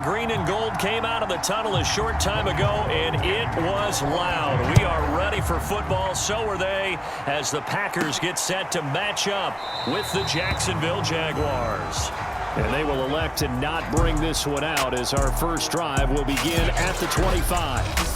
Green and gold came out of the tunnel a short time ago, and it was loud. We are ready for football. So are they, as the Packers get set to match up with the Jacksonville Jaguars. And they will elect to not bring this one out, as our first drive will begin at the 25.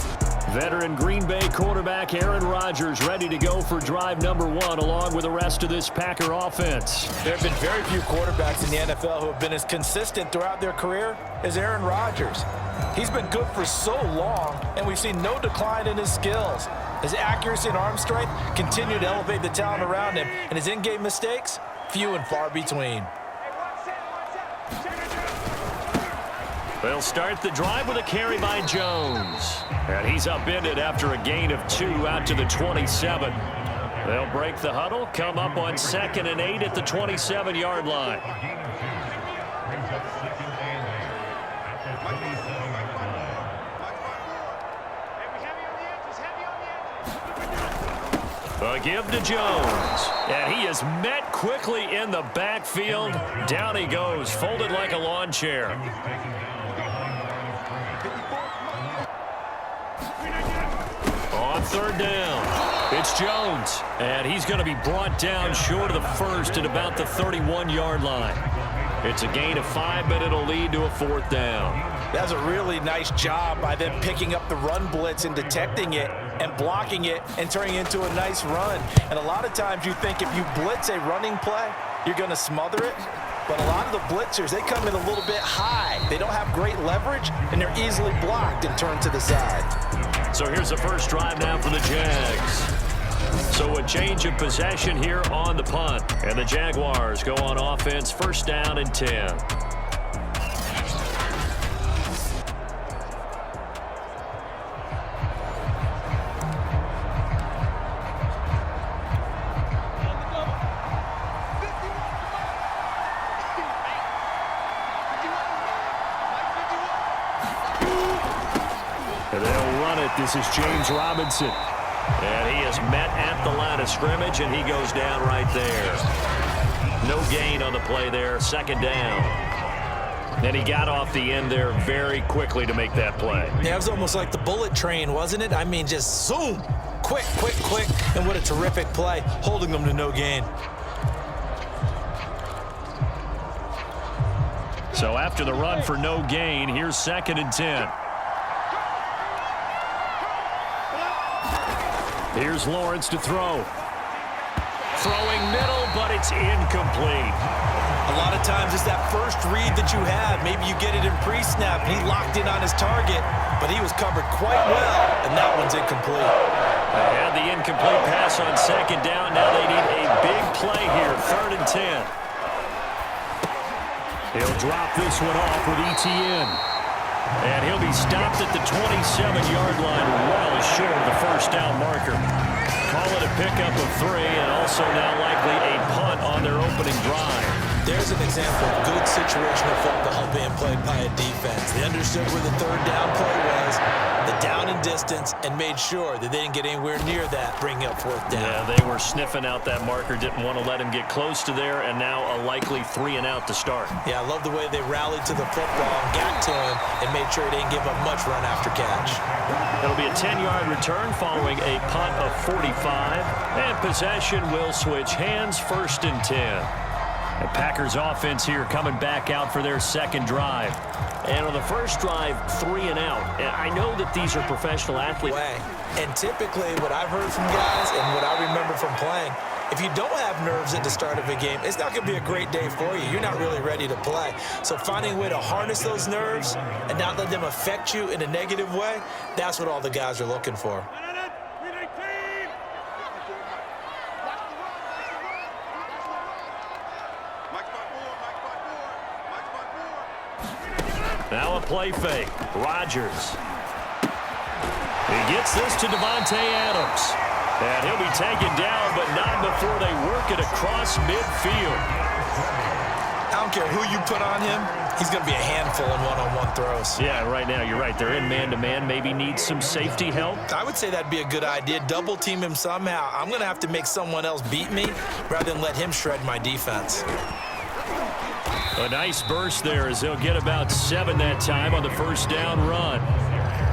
Veteran Green Bay quarterback Aaron Rodgers ready to go for drive number one, along with the rest of this Packer offense. There have been very few quarterbacks in the NFL who have been as consistent throughout their career as Aaron Rodgers. He's been good for so long, and we've seen no decline in his skills. His accuracy and arm strength continue to elevate the talent around him, and his in-game mistakes, few and far between. They'll start the drive with a carry by Jones. And he's upended after a gain of 2 out to the 27. They'll break the huddle, come up on 2nd and 8 at the 27-yard line. A give to Jones. And he is met quickly in the backfield. Down he goes, folded like a lawn chair. On 3rd down, it's Jones, and he's going to be brought down short of the first at about the 31-yard line. It's a gain of 5, but it'll lead to a 4th down. That's a really nice job by them picking up the run blitz and detecting it and blocking it and turning it into a nice run. And a lot of times you think if you blitz a running play, you're going to smother it. But a lot of the blitzers, they come in a little bit high. They don't have great leverage, and they're easily blocked and turned to the side. So here's the first drive now for the Jags. So a change of possession here on the punt. And the Jaguars go on offense, 1st down and 10. And they'll run it. This is James Robinson. And he is met at the line of scrimmage, and he goes down right there. No gain on the play there, 2nd down. And he got off the end there very quickly to make that play. Yeah, it was almost like the bullet train, wasn't it? I mean, just zoom. Quick, quick, quick. And what a terrific play, holding them to no gain. So after the run for no gain, here's 2nd and 10. Here's Lawrence to throw. Throwing middle, but it's incomplete. A lot of times it's that first read that you have. Maybe you get it in pre-snap, and he locked in on his target, but he was covered quite well, and that one's incomplete. They had the incomplete pass on 2nd down. Now they need a big play here, 3rd and 10. He'll drop this one off with ETN. And he'll be stopped at the 27-yard line, well short of the 1st down marker. Call it a pickup of 3, and also now likely a punt on their opening drive. There's an example of good situational football being played by a defense. They understood where the 3rd down play was, the down and distance, and made sure that they didn't get anywhere near that, bringing up 4th down. Yeah, they were sniffing out that marker, didn't want to let him get close to there, and now a likely 3 and out to start. Yeah, I love the way they rallied to the football and got to him and made sure he didn't give up much run after catch. It'll be a 10-yard return following a punt of 45, and possession will switch hands, 1st and 10. The Packers offense here coming back out for their 2nd drive. And on the first drive, 3 and out. And I know that these are professional athletes. And typically what I've heard from guys and what I remember from playing, if you don't have nerves at the start of a game, it's not going to be a great day for you. You're not really ready to play. So finding a way to harness those nerves and not let them affect you in a negative way, that's what all the guys are looking for. Now a play fake. Rodgers. He gets this to Devontae Adams. And he'll be taken down, but not before they work it across midfield. I don't care who you put on him. He's going to be a handful in one-on-one throws. Yeah, right now, you're right. They're in man-to-man. Maybe need some safety help. I would say that'd be a good idea. Double team him somehow. I'm going to have to make someone else beat me rather than let him shred my defense. A nice burst there as they'll get about 7 that time on the first down run.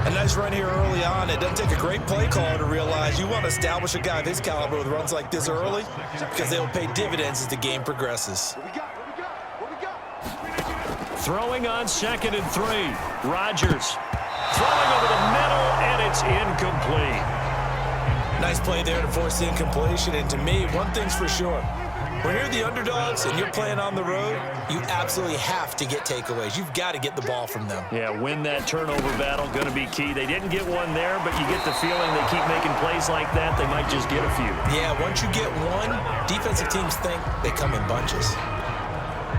A nice run here early on. It doesn't take a great play caller to realize you want to establish a guy of his caliber with runs like this early because they will pay dividends as the game progresses. Throwing on 2nd and 3. Rodgers throwing over the middle, and it's incomplete. Nice play there to force the incompletion. And to me, one thing's for sure. When you're the underdogs and you're playing on the road, you absolutely have to get takeaways. You've got to get the ball from them. Yeah, win that turnover battle, going to be key. They didn't get one there, but you get the feeling they keep making plays like that, they might just get a few. Yeah, once you get one, defensive teams think they come in bunches.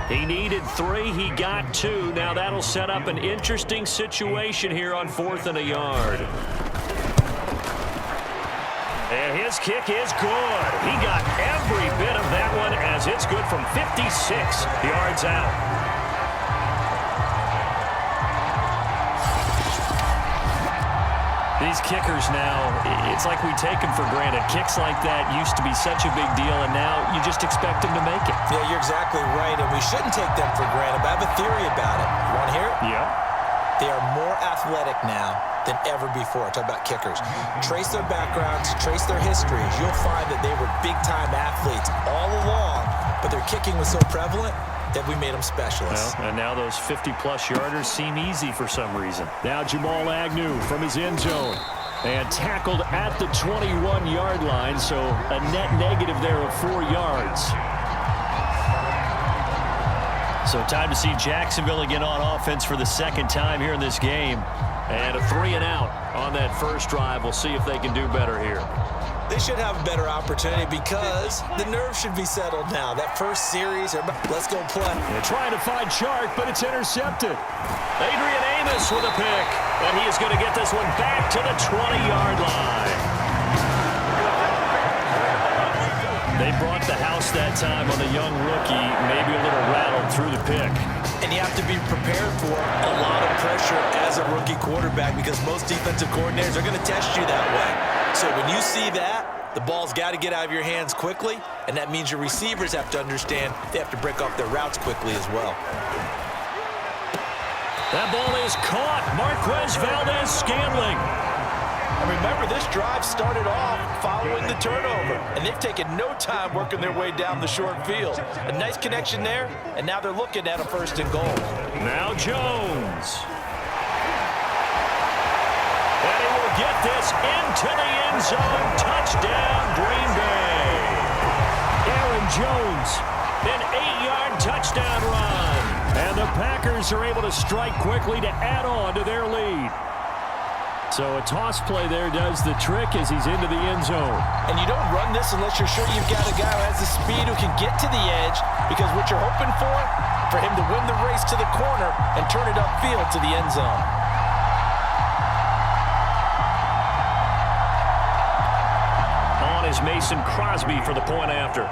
He needed 3. He got 2. Now that'll set up an interesting situation here on 4th and a yard. And his kick is good. He got every bit of that one as it's good from 56 yards out. These kickers now, it's like we take them for granted. Kicks like that used to be such a big deal, and now you just expect them to make it. Yeah, you're exactly right, and we shouldn't take them for granted, but I have a theory about it. You want to hear it? Yeah. They are more athletic now than ever before. Talk about kickers. Trace their backgrounds, trace their histories. You'll find that they were big-time athletes all along, but their kicking was so prevalent that we made them specialists. Well, and now those 50-plus yarders seem easy for some reason. Now Jamal Agnew from his end zone. And tackled at the 21-yard line, so a net negative there of 4 yards. So time to see Jacksonville again on offense for the 2nd time here in this game. And a 3 and out on that first drive. We'll see if they can do better here. They should have a better opportunity because the nerves should be settled now. That first series, let's go play. They're trying to find Chark, but it's intercepted. Adrian Amos with a pick. And he is going to get this one back to the 20-yard line. They brought the house that time on the young rookie, maybe a little rattled through the pick. And you have to be prepared for a lot of pressure as a rookie quarterback because most defensive coordinators are going to test you that way. So when you see that, the ball's got to get out of your hands quickly, and that means your receivers have to understand they have to break off their routes quickly as well. That ball is caught. Marquez Valdez-Scantling. And remember, this drive started off following the turnover, and they've taken no time working their way down the short field. A nice connection there, and now they're looking at a 1st and goal. Now Jones. And he will get this into the end zone. Touchdown, Green Bay. Aaron Jones, an 8-yard touchdown run. And the Packers are able to strike quickly to add on to their lead. So a toss play there does the trick as he's into the end zone. And you don't run this unless you're sure you've got a guy who has the speed who can get to the edge, because what you're hoping for him to win the race to the corner and turn it upfield to the end zone. On is Mason Crosby for the point after.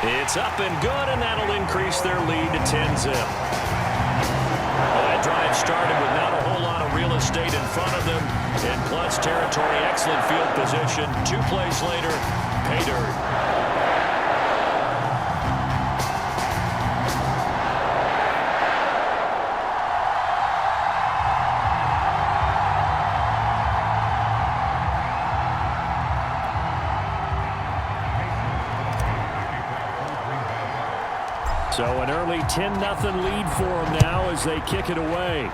It's up and good, and that'll increase their lead to 10-zip. That drive started with not a whole lot of real estate in front of them. In clutch territory, excellent field position. 2 plays later, pay dirt. So an early 10-0 lead for them now as they kick it away.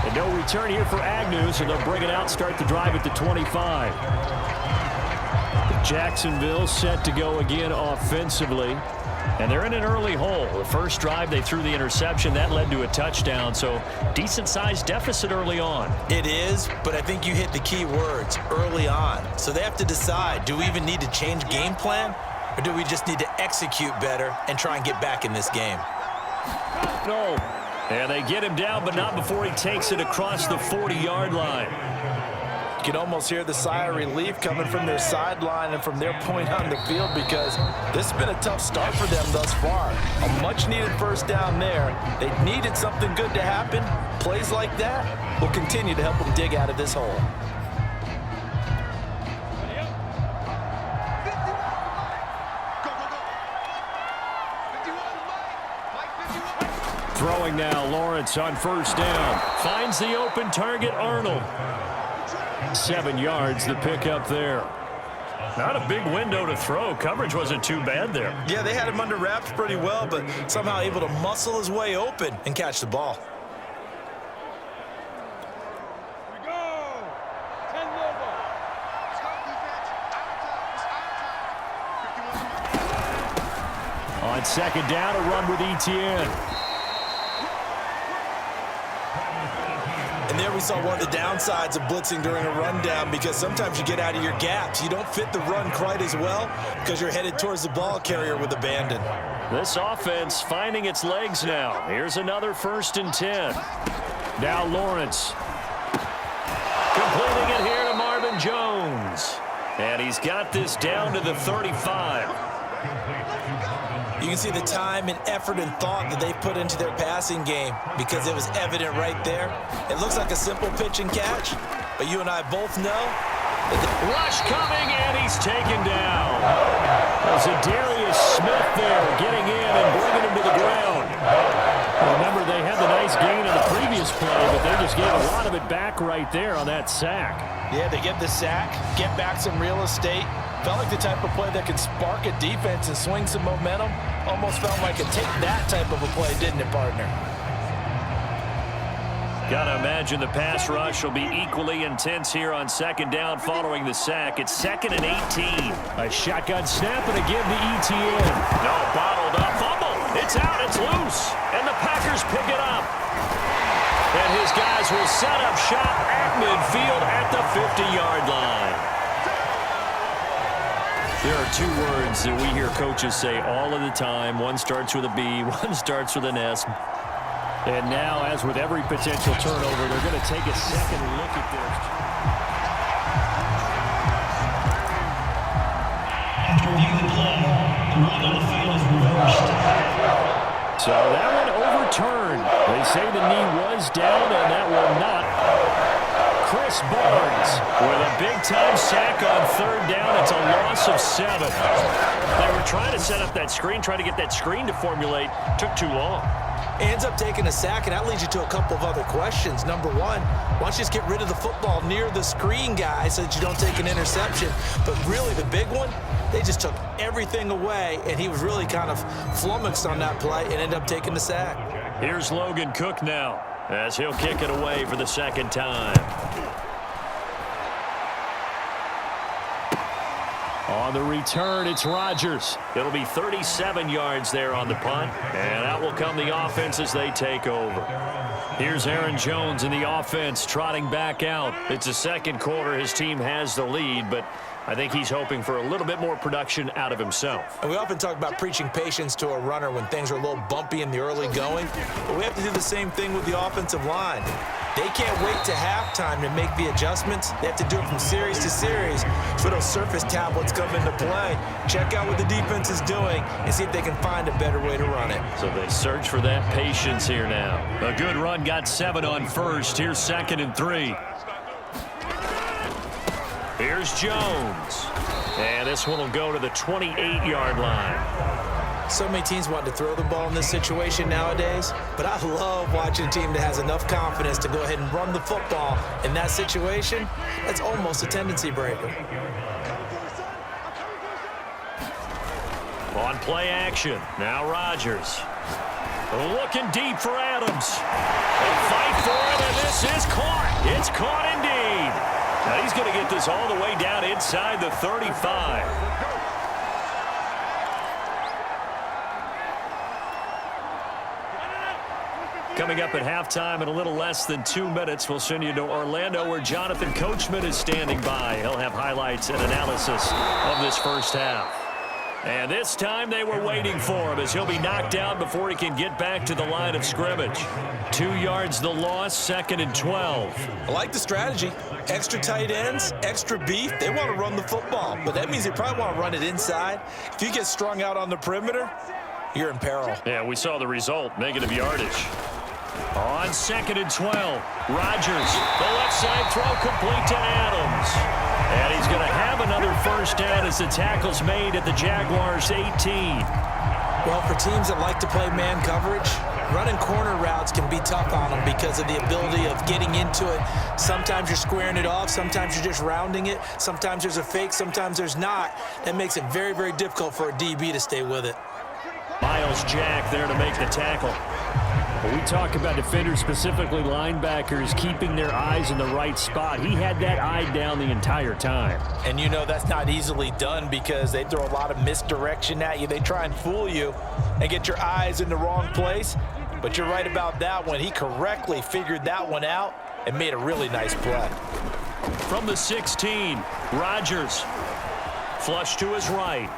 And no return here for Agnew, so they'll bring it out, start the drive at the 25. Jacksonville set to go again offensively. And they're in an early hole. The first drive, they threw the interception. That led to a touchdown, so decent-sized deficit early on. It is, but I think you hit the key words, early on. So they have to decide, do we even need to change game plan, or do we just need to execute better and try and get back in this game? No. And they get him down, but not before he takes it across the 40-yard line. You can almost hear the sigh of relief coming from their sideline and from their point on the field, because this has been a tough start for them thus far. A much-needed first down there. They needed something good to happen. Plays like that will continue to help them dig out of this hole. Throwing now, Lawrence on first down. Finds the open target, Arnold. 7 yards, the pickup there. Not a big window to throw. Coverage wasn't too bad there. Yeah, they had him under wraps pretty well, but somehow able to muscle his way open and catch the ball. On second down, a run with Etienne. And there we saw one of the downsides of blitzing during a rundown, because sometimes you get out of your gaps. You don't fit the run quite as well because you're headed towards the ball carrier with abandon. This offense finding its legs now. Here's another 1st and 10. Now Lawrence. Completing it here to Marvin Jones. And he's got this down to the 35. You can see the time and effort and thought that they put into their passing game, because it was evident right there. It looks like a simple pitch and catch, but you and I both know that rush coming, and he's taken down. There's a Darius Smith there getting in and bringing him to the ground. Remember, they had the nice gain on the previous play, but they just gave a lot of it back right there on that sack. Yeah, they get the sack, get back some real estate. Felt like the type of play that could spark a defense and swing some momentum. Almost felt like a take that type of a play, didn't it, partner? Gotta imagine the pass rush will be equally intense here on second down following the sack. It's 2nd and 18. A shotgun snap and a give to Etienne. No, bottled up. Fumble. It's out. It's loose. And the Packers pick it up. And his guys will set up shop at midfield at the 50-yard line. There are 2 words that we hear coaches say all of the time. One starts with a B, one starts with an S. And now, as with every potential turnover, they're going to take a second look at this. After reviewing the play, the ruling on the field is reversed. So that one overturned. They say the knee was down, and that will not. Chris Barnes with a big-time sack on 3rd down. It's a loss of 7. They were trying to set up that screen, trying to get that screen to formulate. Took too long. Ends up taking a sack, and that leads you to a couple of other questions. Number one, why don't you just get rid of the football near the screen guy so that you don't take an interception? But really, the big one, they just took everything away, and he was really kind of flummoxed on that play and ended up taking the sack. Here's Logan Cook now, as he'll kick it away for the 2nd time. On the return, it's Rodgers. It'll be 37 yards there on the punt, and out will come the offense as they take over. Here's Aaron Jones in the offense trotting back out. It's the 2nd quarter. His team has the lead, but I think he's hoping for a little bit more production out of himself. And we often talk about preaching patience to a runner when things are a little bumpy in the early going, but we have to do the same thing with the offensive line. They can't wait to halftime to make the adjustments. They have to do it from series to series. So those surface tablets come into play. Check out what the defense is doing and see if they can find a better way to run it. So they search for that patience here now. A good run, got 7 on 1st. Here's 2nd and 3. Here's Jones. And this one will go to the 28-yard line. So many teams want to throw the ball in this situation nowadays, but I love watching a team that has enough confidence to go ahead and run the football in that situation. That's almost a tendency breaker. On play action, now Rodgers. Looking deep for Adams. They fight for it, and this is caught. It's caught indeed. Now he's going to get this all the way down inside the 35. Coming up at halftime in a little less than 2 minutes, we'll send you to Orlando where Jonathan Coachman is standing by. He'll have highlights and analysis of this first half. And this time they were waiting for him as he'll be knocked down before he can get back to the line of scrimmage. 2 yards the loss, 2nd and 12. I like the strategy. Extra tight ends, extra beef. They want to run the football, but that means they probably want to run it inside. If you get strung out on the perimeter, you're in peril. Yeah, we saw the result, negative yardage. On 2nd and 12, Rodgers, the left side throw complete to Adams. And he's going to have another first down as the tackle's made at the Jaguars' 18. Well, for teams that like to play man coverage, running corner routes can be tough on them because of the ability of getting into it. Sometimes you're squaring it off. Sometimes you're just rounding it. Sometimes there's a fake. Sometimes there's not. That makes it very, very difficult for a DB to stay with it. Miles Jack there to make the tackle. When we talk about defenders, specifically linebackers, keeping their eyes in the right spot, he had that eye down the entire time. And you know that's not easily done because they throw a lot of misdirection at you. They try and fool you and get your eyes in the wrong place. But you're right about that one. He correctly figured that one out and made a really nice play. From the 16, Rodgers. Flush to his right.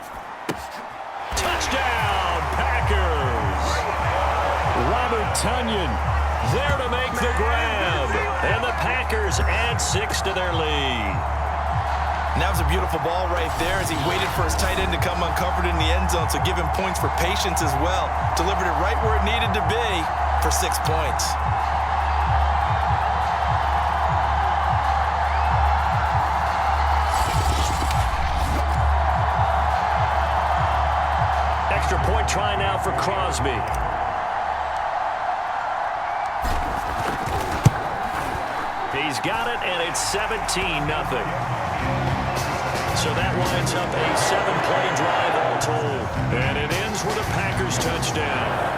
Touchdown, Packers! Robert Tonyan there to make the grab. And the Packers add 6 to their lead. And that was a beautiful ball right there as he waited for his tight end to come uncovered in the end zone, so give him points for patience as well. Delivered it right where it needed to be for 6 points. Extra point try now for Crosby. He's got it, and it's 17-0. So that winds up a 7-play drive all told. And it ends with a Packers touchdown.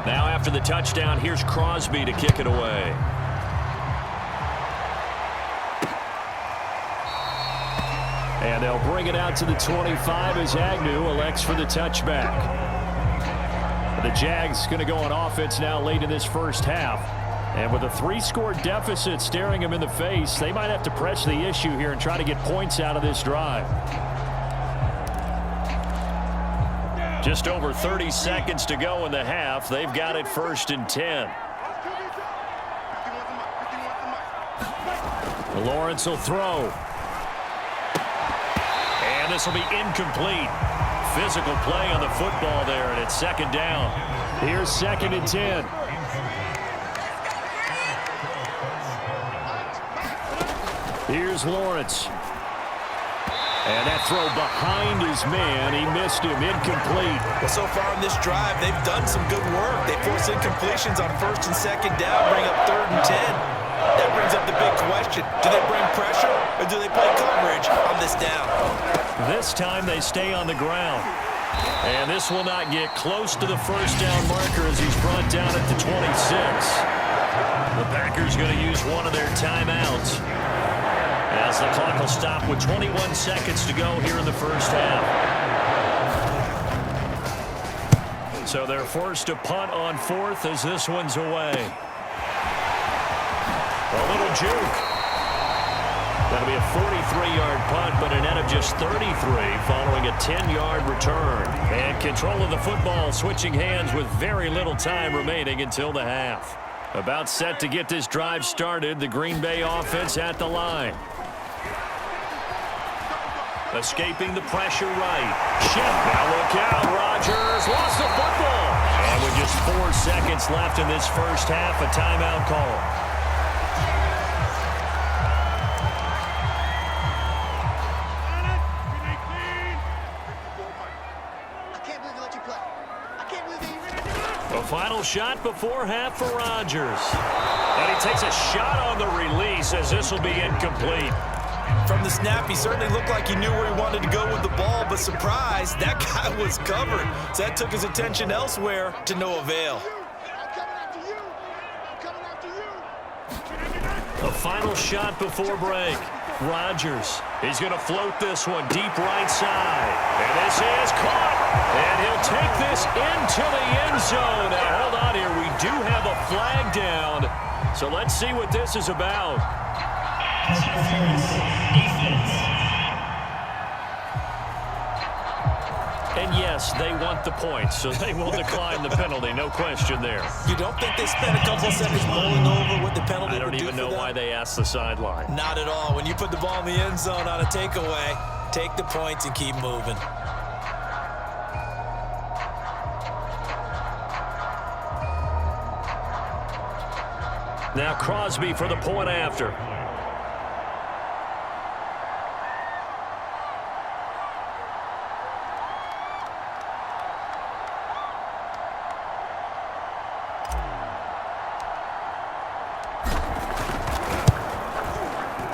Now after the touchdown, here's Crosby to kick it away. And they'll bring it out to the 25 as Agnew elects for the touchback. The Jags going to go on offense now late in this first half. And with a 3-score deficit staring them in the face, they might have to press the issue here and try to get points out of this drive. Just over 30 seconds to go in the half. They've got it 1st and 10. Lawrence will throw. And this will be incomplete. Physical play on the football there, and it's 2nd down. Here's 2nd and 10. Here's Lawrence. And that throw behind his man. He missed him. Incomplete. Well, so far in this drive, they've done some good work. They force incompletions on 1st and 2nd down, bring up 3rd and 10. That brings up the big question. Do they bring pressure or do they play coverage on this down? This time they stay on the ground. And this will not get close to the 1st down marker as he's brought down at the 26. The Packers going to use one of their timeouts, as the clock will stop with 21 seconds to go here in the first half. So they're forced to punt on 4th as this one's away. A little juke. That'll be a 43-yard punt, but a net of just 33 following a 10-yard return. And control of the football switching hands with very little time remaining until the half. About set to get this drive started, the Green Bay offense at the line. Escaping the pressure right. Now look out. Rodgers lost the football. And with just 4 seconds left in this first half, a timeout call. A final shot before half for Rodgers. And he takes a shot on the release as this will be incomplete. From the snap, he certainly looked like he knew where he wanted to go with the ball, but surprise, that guy was covered. So that took his attention elsewhere to no avail. I'm coming after you. I'm coming after you. final shot before break. Rodgers, he's going to float this one deep right side. And this is caught. And he'll take this into the end zone. Now, hold on here. We do have a flag down. So let's see what this is about. Defense. And yes, they want the points, so they will decline the penalty. No question there. You don't think they spent a couple of seconds mulling over what the penalty I don't would do even know for them? why they asked the sideline. Not at all. When you put the ball in the end zone on a takeaway, take the points and keep moving. Now Crosby for the point after.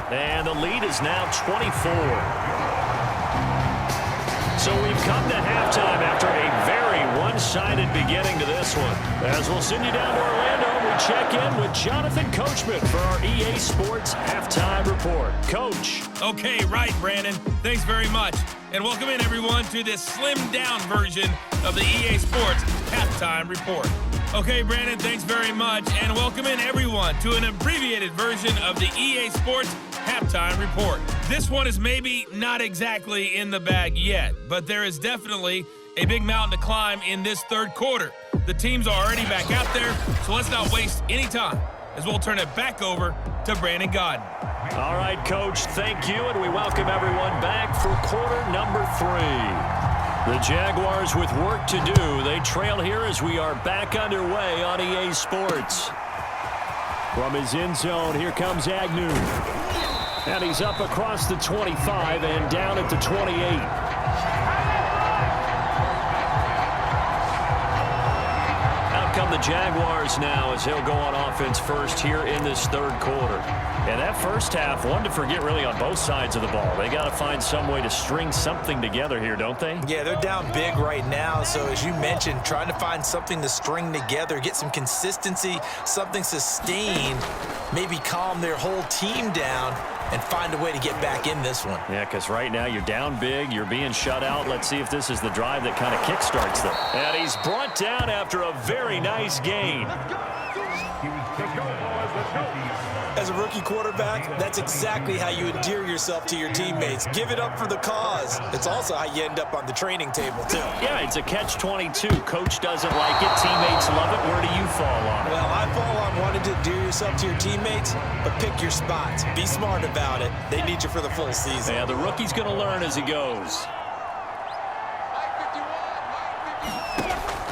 And the lead is now 24. So we've come to halftime after a very one-sided beginning to this one. As we'll send you down to Orlando, we check in with Jonathan Coachman for our EA Sports Halftime Report. Coach. Okay, right, Brandon. Thanks very much. And welcome in, everyone, to this slimmed-down version of the EA Sports Halftime Report. Okay, Brandon, thanks very much. And welcome in, everyone, to an abbreviated version of the EA Sports Halftime Report. This one is maybe not exactly in the bag yet, but there is definitely a big mountain to climb in this third quarter. The teams are already back out there, so let's not waste any time as we'll turn it back over to Brandon Godden. All right, Coach, thank you, and we welcome everyone back for quarter number 3. The Jaguars with work to do. They trail here as we are back underway on EA Sports. From his end zone, here comes Agnew. And he's up across the 25 and down at the 28. Out come the Jaguars now as he'll go on offense first here in this third quarter. And that first half, one to forget really on both sides of the ball. They got to find some way to string something together here, don't they? Yeah, they're down big right now. So as you mentioned, trying to find something to string together, get some consistency, something sustained, maybe calm their whole team down and find a way to get back in this one. Yeah, because right now you're down big, you're being shut out. Let's see if this is the drive that kind of kickstarts them. And he's brought down after a very nice gain. As a rookie quarterback, that's exactly how you endear yourself to your teammates. Give it up for the cause. It's also how you end up on the training table, too. Yeah, it's a catch-22. Coach doesn't like it. Teammates love it. Where do you fall on it? Well, I fall on wanting to endear yourself to your teammates, but pick your spots. Be smart about it. They need you for the full season. Yeah, the rookie's going to learn as he goes.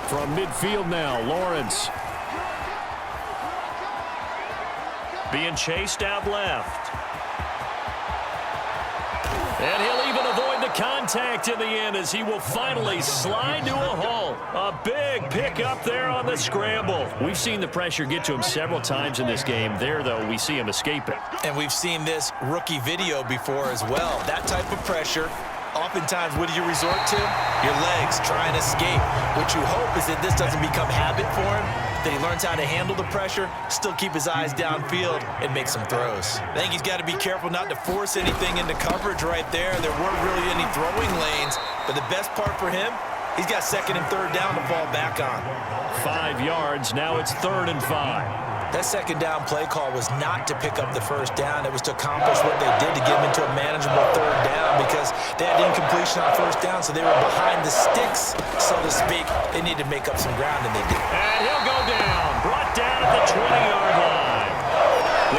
From midfield now, Lawrence. Being chased out left. And he'll even avoid the contact in the end as he will finally slide to a halt. A big pickup there on the scramble. We've seen the pressure get to him several times in this game. There, though, we see him escape it. And we've seen this rookie video before as well. That type of pressure, oftentimes, what do you resort to? Your legs, try and escape. What you hope is that this doesn't become habit for him, that he learns how to handle the pressure, still keep his eyes downfield, and make some throws. I think he's got to be careful not to force anything into coverage right there. There weren't really any throwing lanes, but the best part for him, he's got second and third down to fall back on. 5 yards, now it's 3rd and 5. That second down play call was not to pick up the first down. It was to accomplish what they did to get them into a manageable third down because they had incompletion on first down, so they were behind the sticks, so to speak. They needed to make up some ground, and they did. And he'll go down, brought down at the 20-yard line.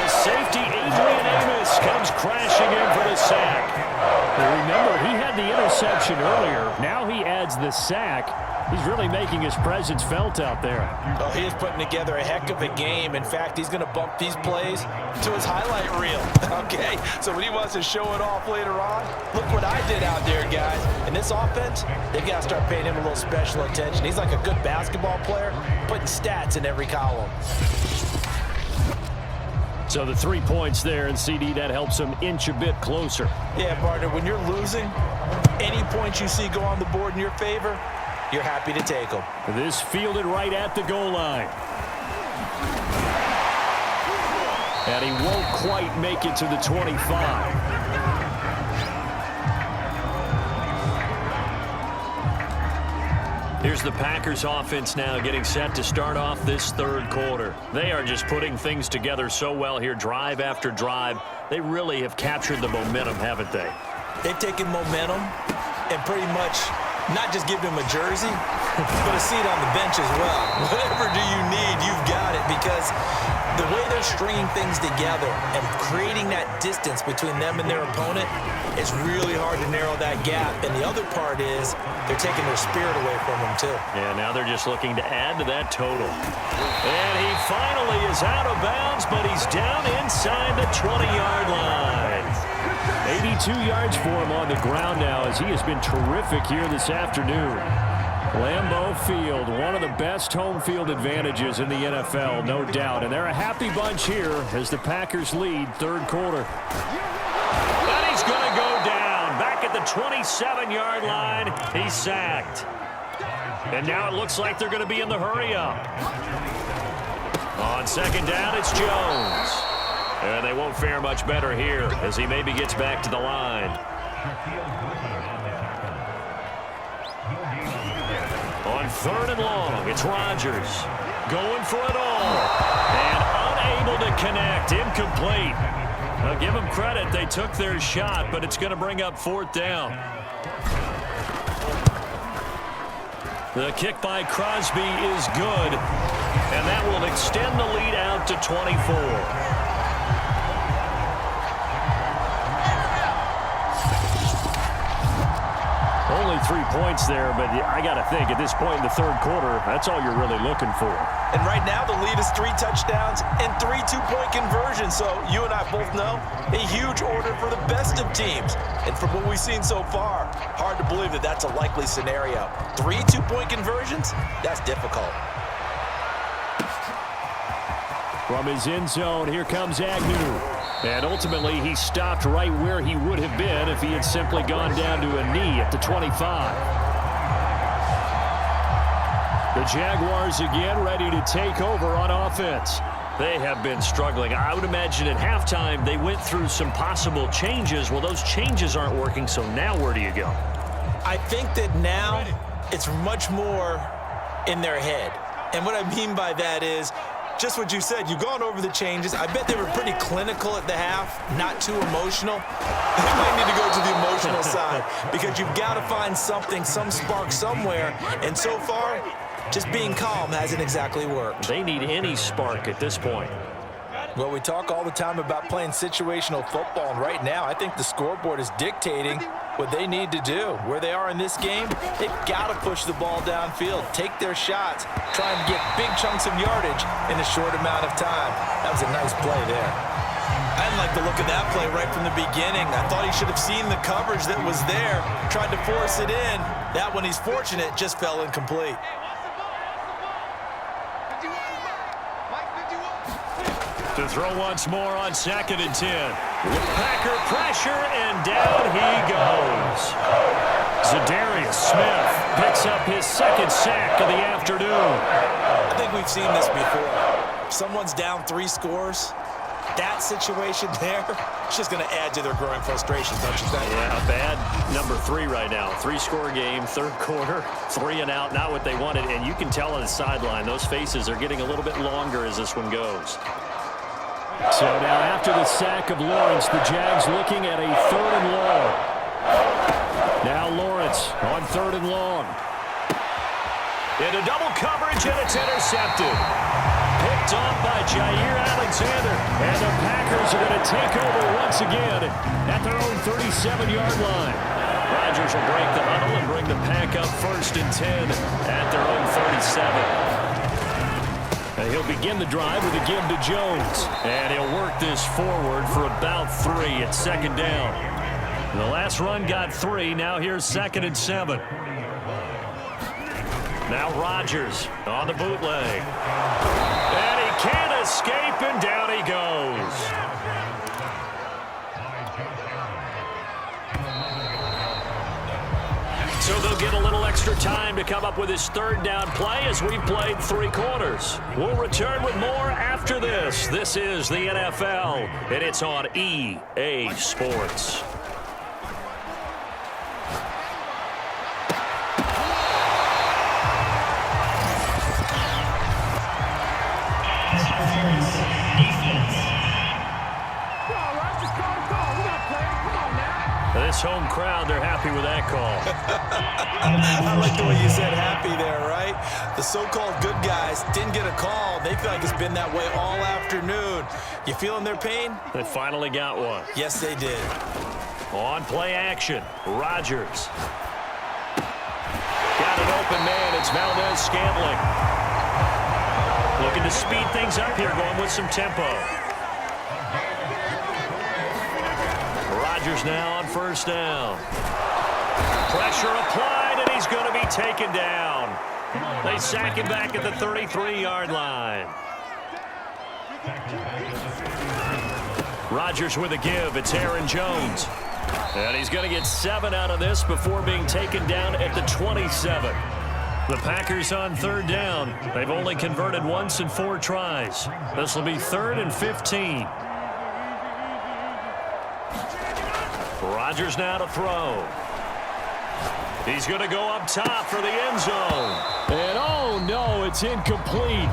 The safety, Adrian Amos, comes crashing in for the sack. Well, remember, he had the interception earlier. Now he adds the sack. He's really making his presence felt out there. Oh, he is putting together a heck of a game. In fact, he's going to bump these plays to his highlight reel. Okay, so when he wants to show it off later on, look what I did out there, guys. In this offense, they've got to start paying him a little special attention. He's like a good basketball player, putting stats in every column. So the 3 points there, and CD, that helps him inch a bit closer. Yeah, partner, when you're losing, any points you see go on the board in your favor, you're happy to take them. This fielded right at the goal line. And he won't quite make it to the 25. Here's the Packers offense now getting set to start off this third quarter. They are just putting things together so well here, drive after drive. They really have captured the momentum, haven't they? They've taken momentum and pretty much not just given him a jersey, but a seat on the bench as well. Whatever do you need, you've got it, because the way they're stringing things together and creating that distance between them and their opponent, it's really hard to narrow that gap. And the other part is they're taking their spirit away from them, too. Yeah, now they're just looking to add to that total. And he finally is out of bounds, but he's down inside the 20-yard line. 82 yards for him on the ground now, as he has been terrific here this afternoon. Lambeau Field, one of the best home field advantages in the NFL, no doubt. And they're a happy bunch here as the Packers lead third quarter. And he's going to go down. Back at the 27-yard line, he's sacked. And now it looks like they're going to be in the hurry-up. On second down, it's Jones. And they won't fare much better here as he maybe gets back to the line. On third and long, it's Rodgers. Going for it all. And unable to connect. Incomplete. Now give them credit. They took their shot, but it's going to bring up fourth down. The kick by Crosby is good. And that will extend the lead out to 24. Only 3 points there, but I got to think at this point in the third quarter, that's all you're really looking for. And right now the lead is 3 touchdowns and 3 two-point conversions. So you and I both know a huge order for the best of teams. And from what we've seen so far, hard to believe that that's a likely scenario. 3 two-point conversions? That's difficult. From his end zone, here comes Agnew. And ultimately, he stopped right where he would have been if he had simply gone down to a knee at the 25. The Jaguars again ready to take over on offense. They have been struggling. I would imagine at halftime they went through some possible changes. Well, those changes aren't working, so now where do you go? I think that now it's much more in their head. And what I mean by that is, just what you said, you've gone over the changes. I bet they were pretty clinical at the half, not too emotional. They might need to go to the emotional side because you've got to find something, some spark somewhere. And so far, just being calm hasn't exactly worked. They need any spark at this point. Well, we talk all the time about playing situational football, and right now I think the scoreboard is dictating what they need to do. Where they are in this game, they've got to push the ball downfield, take their shots, try and get big chunks of yardage in a short amount of time. That was a nice play there. I didn't like the look of that play right from the beginning. I thought he should have seen the coverage that was there, tried to force it in. That one, he's fortunate, just fell incomplete. To throw once more on second and 10. Packer pressure, and down he goes. Zadarius Smith picks up his second sack of the afternoon. I think we've seen this before. Someone's down 3 scores. That situation there, it's just going to add to their growing frustrations, don't you think? Yeah, a bad number 3 right now. 3-score game, third quarter, 3 and out, not what they wanted. And you can tell on the sideline, those faces are getting a little bit longer as this one goes. So now after the sack of Lawrence, the Jags looking at a third and long. Now Lawrence on third and long. Into double coverage, and it's intercepted. Picked off by Jair Alexander. And the Packers are going to take over once again at their own 37-yard line. Rodgers will break the huddle and bring the Pack up first and 10 at their own 37. And he'll begin the drive with a give to Jones. And he'll work this forward for about 3 at second down. The last run got 3. Now here's second and 7. Now Rodgers on the bootleg. And he can't escape, and down he goes. So they'll get a little extra time to come up with his third down play as we've played 3 quarters. We'll return with more after this. This is the NFL, and it's on EA Sports. This home crowd, they're happy with that call. I like the way you said happy there, right? The so-called good guys didn't get a call. They feel like it's been that way all afternoon. You feeling their pain? They finally got one. Yes, they did. On play action, Rodgers. Got an open man. It's Valdez-Scantling. Looking to speed things up here, going with some tempo. Rodgers now on first down. Pressure applied, and he's going to be taken down. They sack him back at the 33-yard line. Rodgers with a give. It's Aaron Jones. And he's going to get 7 out of this before being taken down at the 27. The Packers on third down. They've only converted once in 4 tries. This will be 3rd and 15. Rodgers now to throw. He's going to go up top for the end zone. And oh no, it's incomplete.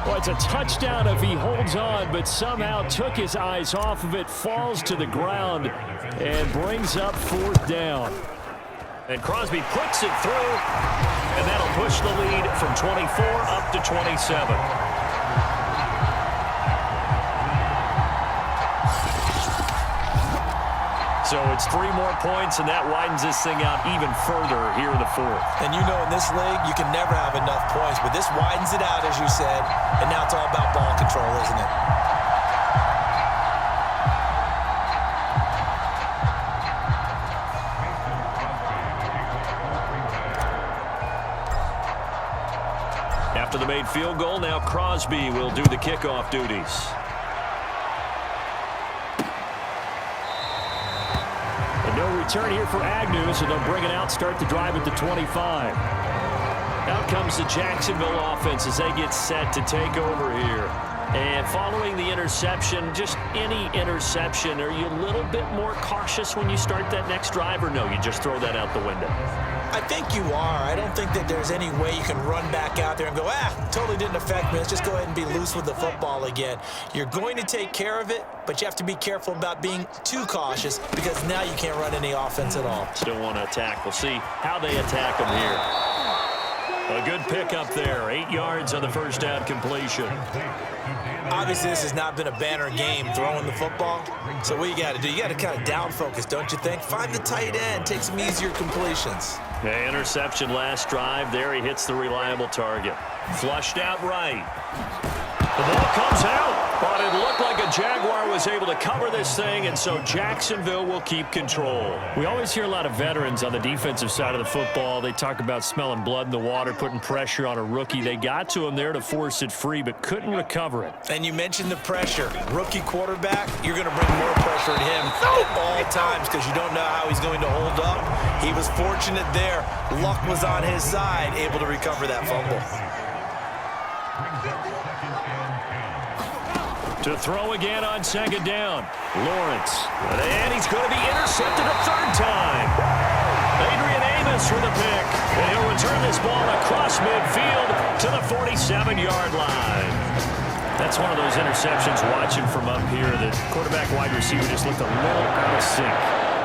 Well, it's a touchdown if he holds on, but somehow took his eyes off of it, falls to the ground, and brings up 4th down. And Crosby puts it through, and that'll push the lead from 24 up to 27. So it's 3 more points, and that widens this thing out even further here in the 4th. And you know in this league, you can never have enough points, but this widens it out, as you said, and now it's all about ball control, isn't it? After the made field goal, now Crosby will do the kickoff duties. No return here for Agnew, so they'll bring it out, start the drive at the 25. Out comes the Jacksonville offense as they get set to take over here. And following the interception, just any interception, are you a little bit more cautious when you start that next drive, or no, you just throw that out the window? I think you are. I don't think that there's any way you can run back out there and go, totally didn't affect me. Let's just go ahead and be loose with the football again. You're going to take care of it, but you have to be careful about being too cautious because now you can't run any offense at all. Still want to attack. We'll see how they attack them here. A good pickup there. 8 yards on the first down completion. Obviously, this has not been a banner game throwing the football. So what you got to do, you got to kind of down focus, don't you think? Find the tight end, take some easier completions. Yeah, interception last drive. There he hits the reliable target. Flushed out right. The ball comes out, but it looked like a Jaguar was able to cover this thing, and so Jacksonville will keep control. We always hear a lot of veterans on the defensive side of the football. They talk about smelling blood in the water, putting pressure on a rookie. They got to him there to force it free, but couldn't recover it. And you mentioned the pressure. Rookie quarterback, you're going to bring more pressure at him at all times because you don't know how he's going to hold up. He was fortunate there. Luck was on his side, able to recover that fumble. To throw again on second down. Lawrence. And he's going to be intercepted a 3rd time. Adrian Amos for the pick. And he'll return this ball across midfield to the 47-yard line. That's one of those interceptions watching from up here. The quarterback wide receiver just looked a little out of sync.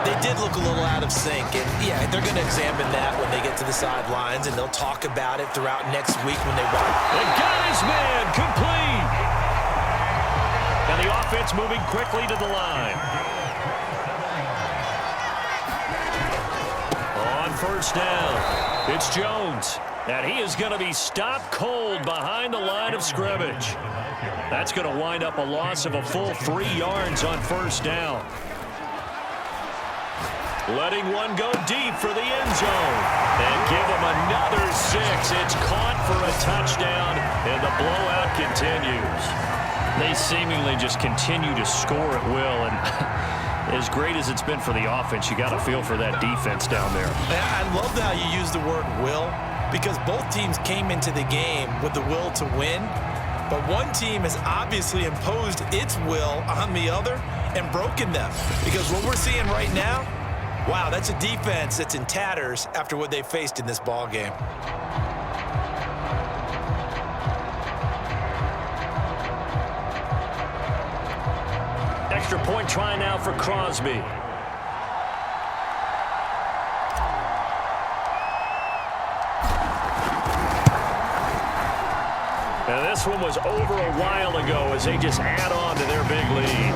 They did look a little out of sync, and yeah, they're going to examine that when they get to the sidelines, and they'll talk about it throughout next week when they watch. They got his man complete. And the offense moving quickly to the line. On first down, it's Jones. And he is going to be stopped cold behind the line of scrimmage. That's going to wind up a loss of a full 3 yards on first down. Letting one go deep for the end zone. And give him another 6. It's caught for a touchdown, and the blowout continues. They seemingly just continue to score at will, and As great as it's been for the offense, you got to feel for that defense down there. I love how you use the word will, because both teams came into the game with the will to win, but one team has obviously imposed its will on the other and broken them. Because what we're seeing right now, wow, that's a defense that's in tatters after what they faced in this ball game. Extra point try now for Crosby. And this one was over a while ago as they just add on to their big lead.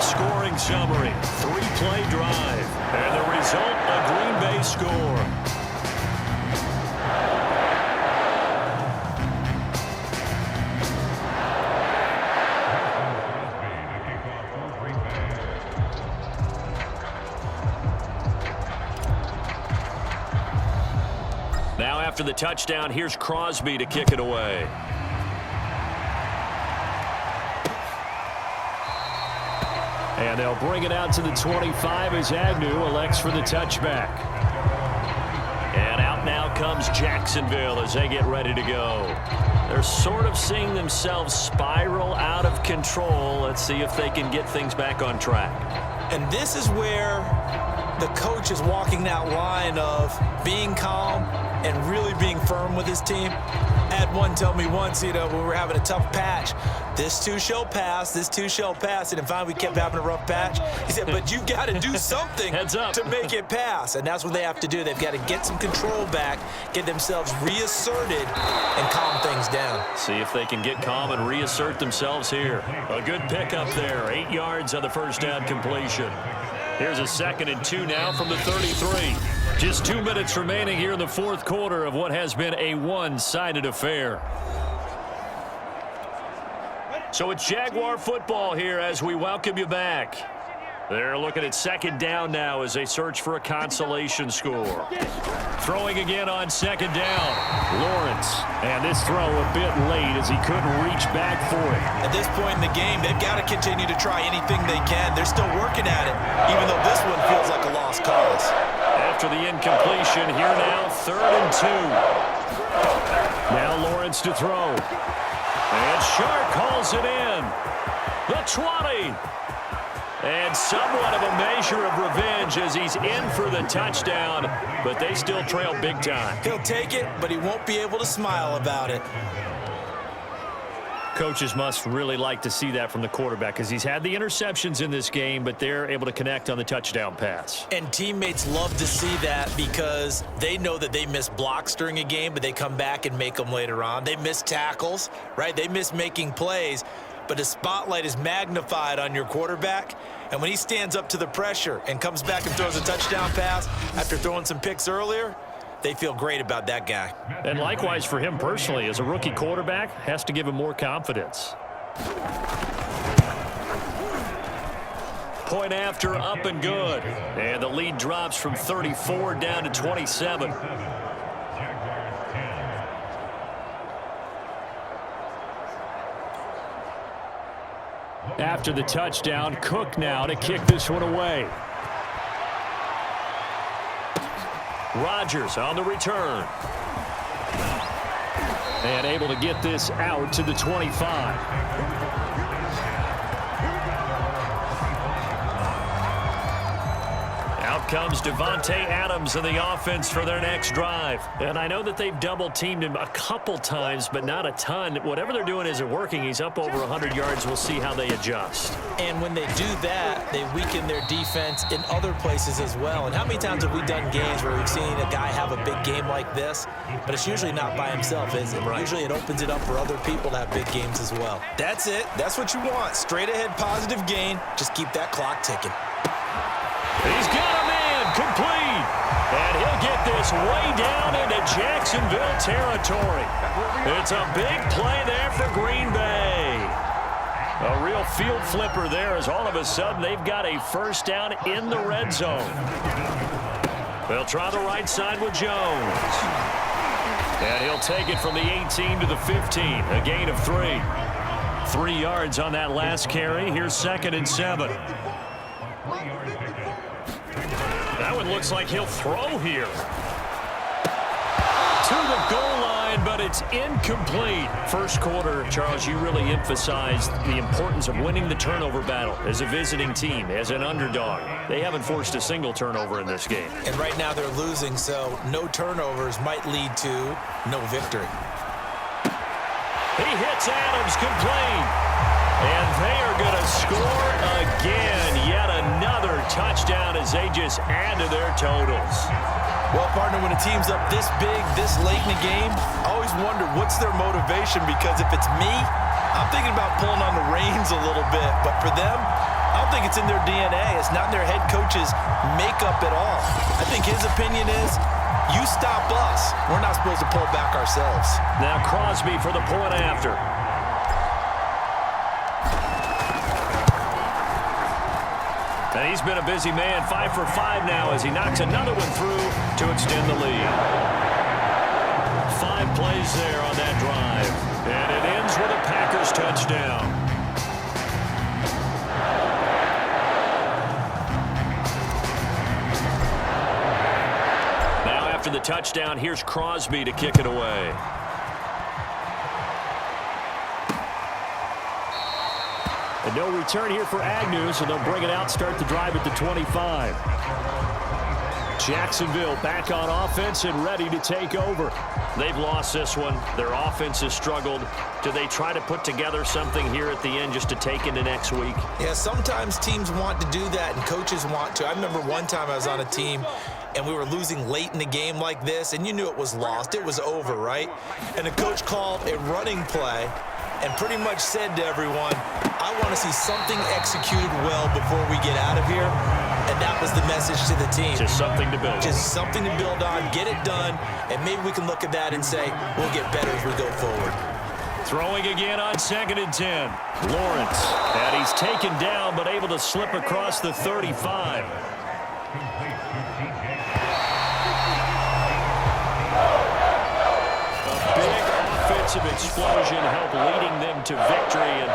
Scoring summary, 3-play drive. And the result, a Green Bay score. Now after the touchdown, here's Crosby to kick it away. And they'll bring it out to the 25 as Agnew elects for the touchback. And out now comes Jacksonville as they get ready to go. They're sort of seeing themselves spiral out of control. Let's see if they can get things back on track. And this is where the coach is walking that line of being calm and really being firm with his team. I had one tell me once, when we were having a tough patch, this too shall pass, this too shall pass. And finally we kept having a rough patch. He said, but you got to do something to make it pass. And that's what they have to do. They've got to get some control back, get themselves reasserted, and calm things down. See if they can get calm and reassert themselves here. A good pickup there, 8 yards on the first down completion. Here's a 2nd and 2 now from the 33. Just 2 minutes remaining here in the fourth quarter of what has been a one-sided affair. So it's Jaguar football here as we welcome you back. They're looking at 2nd down now as they search for a consolation score. Throwing again on 2nd down. Lawrence. And this throw a bit late as he couldn't reach back for it. At this point in the game, they've got to continue to try anything they can. They're still working at it, even though this one feels like a lost cause. After the incompletion, here now, 3rd and 2. Now Lawrence to throw. And Shark hauls it in. The 20. And somewhat of a measure of revenge as he's in for the touchdown, but they still trail big time. He'll take it, but he won't be able to smile about it. Coaches must really like to see that from the quarterback because he's had the interceptions in this game, but they're able to connect on the touchdown pass. And teammates love to see that because they know that they miss blocks during a game, but they come back and make them later on. They miss tackles, right? They miss making plays. But the spotlight is magnified on your quarterback, and when he stands up to the pressure and comes back and throws a touchdown pass after throwing some picks earlier, they feel great about that guy. And likewise for him personally, as a rookie quarterback, has to give him more confidence. Point after, up and good. And the lead drops from 34 down to 27. After the touchdown, Cook now to kick this one away. Rodgers on the return. And able to get this out to the 25. Out comes Devontae Adams in the offense for their next drive. And I know that they've double-teamed him a couple times, but not a ton. Whatever they're doing isn't working. He's up over 100 yards. We'll see how they adjust. And when they do that, they weaken their defense in other places as well. And how many times have we done games where we've seen a guy have a big game like this, but it's usually not by himself, is it? Right. Usually it opens it up for other people to have big games as well. That's it. That's what you want. Straight ahead positive gain. Just keep that clock ticking. He's got a man complete. And he'll get this way down into Jacksonville territory. It's a big play there for Green Bay. A real field flipper there as all of a sudden they've got a first down in the red zone. They'll try the right side with Jones. And he'll take it from the 18 to the 15, a gain of 3. 3 yards on that last carry. Here's 2nd and 7. That one looks like he'll throw here. To the goal line, but it's incomplete. First quarter, Charles, you really emphasized the importance of winning the turnover battle as a visiting team, as an underdog. They haven't forced a single turnover in this game. And right now they're losing, so no turnovers might lead to no victory. He hits Adams complete. And they are going to score again. Yet another touchdown as they just add to their totals. Well, partner, when a team's up this big, this late in the game, I always wonder what's their motivation, because if it's me, I'm thinking about pulling on the reins a little bit. But for them, I don't think it's in their DNA. It's not in their head coach's makeup at all. I think his opinion is, you stop us. We're not supposed to pull back ourselves. Now Crosby for the point after. And he's been a busy man, 5 for 5 now as he knocks another one through to extend the lead. 5 plays there on that drive. And it ends with a Packers touchdown. Now after the touchdown, here's Crosby to kick it away. And no return here for Agnew, so they'll bring it out, start the drive at the 25. Jacksonville back on offense and ready to take over. They've lost this one. Their offense has struggled. Do they try to put together something here at the end just to take into next week? Yeah, sometimes teams want to do that and coaches want to. I remember one time I was on a team and we were losing late in the game like this, and you knew it was lost. It was over, right? And the coach called a running play and pretty much said to everyone, I want to see something executed well before we get out of here. And that was the message to the team. Just something to build on. Just something to build on, get it done, and maybe we can look at that and say, we'll get better as we go forward. Throwing again on 2nd and 10. Lawrence, and he's taken down but able to slip across the 35. Offensive explosion help leading them to victory, and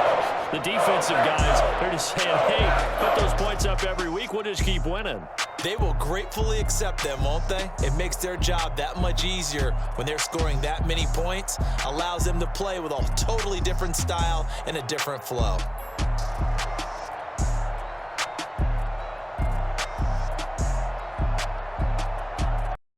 the defensive guys, they're just saying, hey, put those points up every week, we'll just keep winning. They will gratefully accept them, won't they? It makes their job that much easier when they're scoring that many points, allows them to play with a totally different style and a different flow.